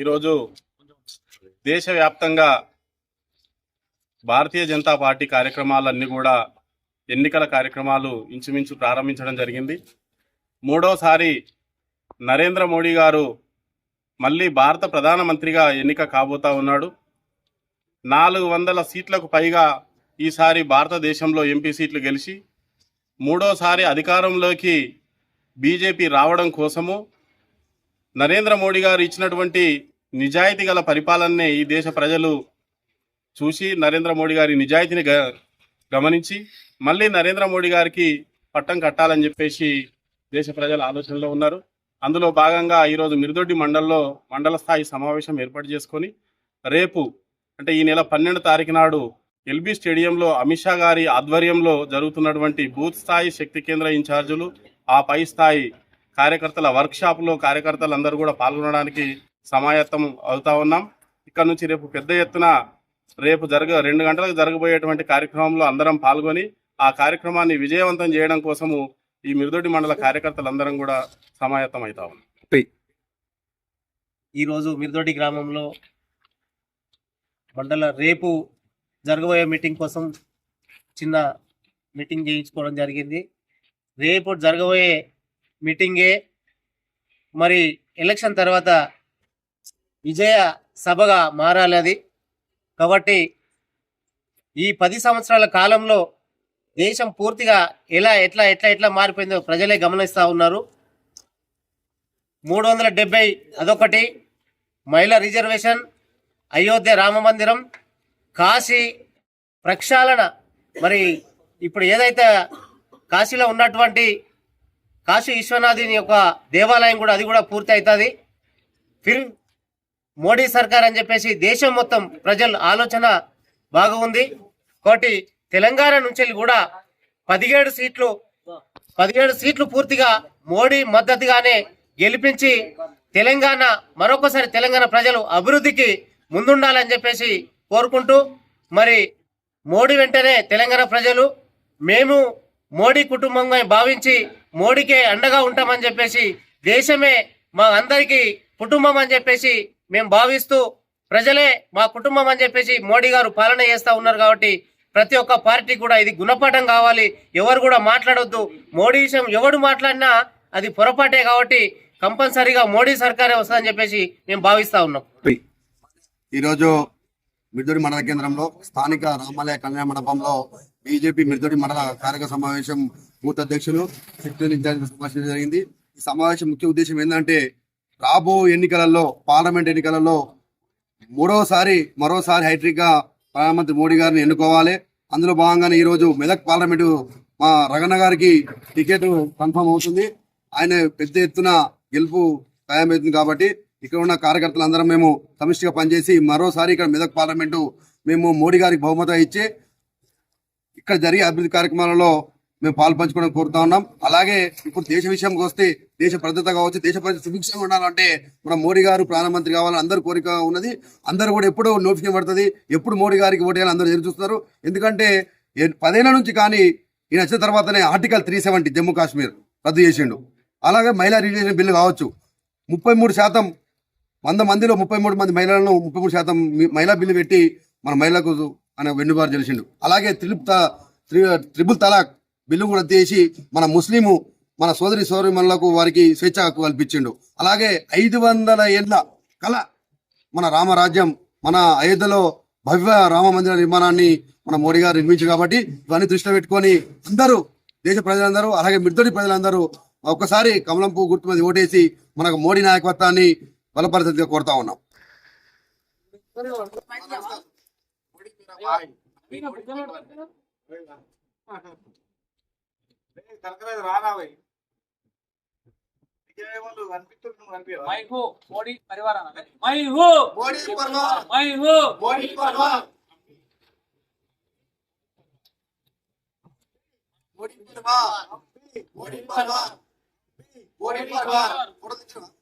ఈరోజు దేశవ్యాప్తంగా భారతీయ జనతా పార్టీ కార్యక్రమాలన్నీ కూడా ఎన్నికల కార్యక్రమాలు ఇంచుమించు ప్రారంభించడం జరిగింది. మూడోసారి నరేంద్ర మోడీ గారు మళ్ళీ భారత ప్రధానమంత్రిగా ఎన్నిక కాబోతా ఉన్నాడు. 400 సీట్లకు పైగా ఈసారి భారతదేశంలో ఎంపీ సీట్లు గెలిచి మూడోసారి అధికారంలోకి బీజేపీ రావడం కోసము నరేంద్ర మోడీ గారు ఇచ్చినటువంటి నిజాయితీ గల పరిపాలననే ఈ దేశ ప్రజలు చూసి నరేంద్ర మోడీ గారి నిజాయితీని గమనించి మళ్ళీ నరేంద్ర మోడీ గారికి పట్టం కట్టాలని చెప్పేసి దేశ ప్రజల ఆలోచనలో ఉన్నారు. అందులో భాగంగా ఈరోజు మిర్దొడ్డి మండల స్థాయి సమావేశం ఏర్పాటు చేసుకొని రేపు అంటే ఈ నెల 12 తారీఖు నాడు ఎల్బీ స్టేడియంలో అమిత్ షా గారి ఆధ్వర్యంలో జరుగుతున్నటువంటి బూత్ స్థాయి శక్తి కేంద్ర ఇన్ఛార్జీలు ఆ పై స్థాయి కార్యకర్తల వర్క్షాప్లో కార్యకర్తలందరూ కూడా పాల్గొనడానికి సమాయత్తం అవుతా ఉన్నాం. ఇక్కడ నుంచి రేపు పెద్ద ఎత్తున రేపు 2 గంటలకు జరగబోయేటువంటి కార్యక్రమంలో అందరం పాల్గొని ఆ కార్యక్రమాన్ని విజయవంతం చేయడం కోసము ఈ మిర్దొడ్డి మండల కార్యకర్తలందరం కూడా సమాయత్తం అవుతా ఉన్నాం. ఈరోజు మిర్దొడ్డి గ్రామంలో రేపు జరగబోయే మీటింగ్ కోసం చిన్న మీటింగ్ చేయించుకోవడం జరిగింది. రేపు జరగబోయే మీటింగే మరి ఎలక్షన్ తర్వాత విజయ సభగా మారాలి. అది కాబట్టి ఈ 10 సంవత్సరాల కాలంలో దేశం పూర్తిగా ఎట్లా మారిపోయిందో ప్రజలే గమనిస్తూ ఉన్నారు. 370 అదొకటి, మహిళా రిజర్వేషన్, అయోధ్య రామ మందిరం, కాశీ ప్రక్షాళన, మరి ఇప్పుడు ఏదైతే కాశీలో ఉన్నటువంటి కాశీ విశ్వనాథుని యొక్క దేవాలయం కూడా అది కూడా పూర్తి అవుతుంది. ఫిర్ మోడీ సర్కార్ అని చెప్పేసి దేశం మొత్తం ప్రజల ఆలోచన బాగా ఉంది. కాబట్టి తెలంగాణ నుంచి కూడా 17 సీట్లు పూర్తిగా మోడీ మద్దతుగానే గెలిపించి మరొకసారి తెలంగాణ ప్రజలు అభివృద్ధికి ముందుండాలని చెప్పేసి కోరుకుంటూ, మరి మోడీ వెంటనే తెలంగాణ ప్రజలు మేము మోడీ కుటుంబంగా భావించి మోడీకే అండగా ఉంటామని చెప్పేసి, దేశమే మా అందరికీ కుటుంబం అని చెప్పేసి మేము భావిస్తూ, ప్రజలే మా కుటుంబం అని చెప్పేసి మోడీ గారు పాలన చేస్తూ ఉన్నారు. కాబట్టి ప్రతి ఒక్క పార్టీ కూడా ఇది గుణపాఠం కావాలి. ఎవరు కూడా మాట్లాడొద్దు. మోడీ విషయం ఎవడు మాట్లాడినా అది పొరపాటే. కాబట్టి కంపల్సరీగా మోడీ సర్కారే వస్తుందని చెప్పేసి మేము భావిస్తా ఉన్నాం. ఈరోజు మిర్దొడ్డి మండల కేంద్రంలో స్థానిక రామాలయ కళ్యాణ మండపంలో బీజేపీ మిర్దొడ్డి మండల కార్యక సమావేశం బూత్ అధ్యక్షులు సెక్రటరీ ఇన్ఛార్జ్ సమావేశం జరిగింది. ఈ సమావేశం ముఖ్య ఉద్దేశం ఏంటంటే రాబో ఎన్నికలలో పార్లమెంట్ ఎన్నికలలో మరోసారి హైట్రిక్ గా ప్రధానమంత్రి మోడీ గారిని ఎన్నుకోవాలి. అందులో భాగంగానే ఈరోజు మెదక్ పార్లమెంటు మా రగన్న గారికి టికెట్ కన్ఫర్మ్ అవుతుంది. ఆయన పెద్ద ఎత్తున గెలుపు ఖాయమవుతుంది. కాబట్టి ఇక్కడ ఉన్న కార్యకర్తలందరం మేము సమిష్టిగా పనిచేసి మరోసారి ఇక్కడ మెదక్ పార్లమెంటు మేము మోడీ గారికి బహుమతి ఇచ్చి ఇక్కడ జరిగే అభివృద్ధి కార్యక్రమాలలో మేము పాల్పంచుకోవడం కోరుతా ఉన్నాం. అలాగే ఇప్పుడు దేశ విషయంకి వస్తే దేశ భద్రత కావచ్చు, దేశ ప్రజలు సుభిక్షంగా ఉండాలంటే మన మోడీ గారు ప్రధానమంత్రి కావాలని అందరూ కోరిక ఉన్నది. అందరూ కూడా ఎప్పుడు నోటిఫికేషన్ పడుతుంది, ఎప్పుడు మోడీ గారికి ఓటేయాలని అందరూ ఎదురు చూస్తున్నారు. ఎందుకంటే 10 ఏళ్ల నుంచి కానీ ఈయన వచ్చిన తర్వాతనే ఆర్టికల్ 370 జమ్మూ కాశ్మీర్ రద్దు చేసిండు. అలాగే మహిళా రిజర్వేషన్ బిల్లు కావచ్చు, 33% 100 మందిలో 33 మంది మహిళలను 33% మహిళా బిల్లు పెట్టి మన మహిళలకు ఆయన వెన్నుబారు చేసిండు. అలాగే త్రిబుల్ తలాక్ బిల్లు కూడా తీసి మన ముస్లిము మన సోదరిమణులకు వారికి స్వేచ్ఛ హక్కు కల్పించిండు. అలాగే 500 ఏళ్ల కళ మన రామరాజ్యం మన అయోధ్యలో భవ్య రామ మందిర నిర్మాణాన్ని మన మోడీ గారు నిర్మించారు. కాబట్టి ఇవన్నీ దృష్టిలో పెట్టుకొని అందరూ దేశ ప్రజలందరూ అలాగే మిర్దొడ్డి ప్రజలందరూ ఒక్కసారి కమలం పువ్వు గుర్తు మీద ఓటేసి మనకు మోడీ నాయకత్వాన్ని బలపరిచేందుకు కోరుతా ఉన్నాం. మోడీ పరివార్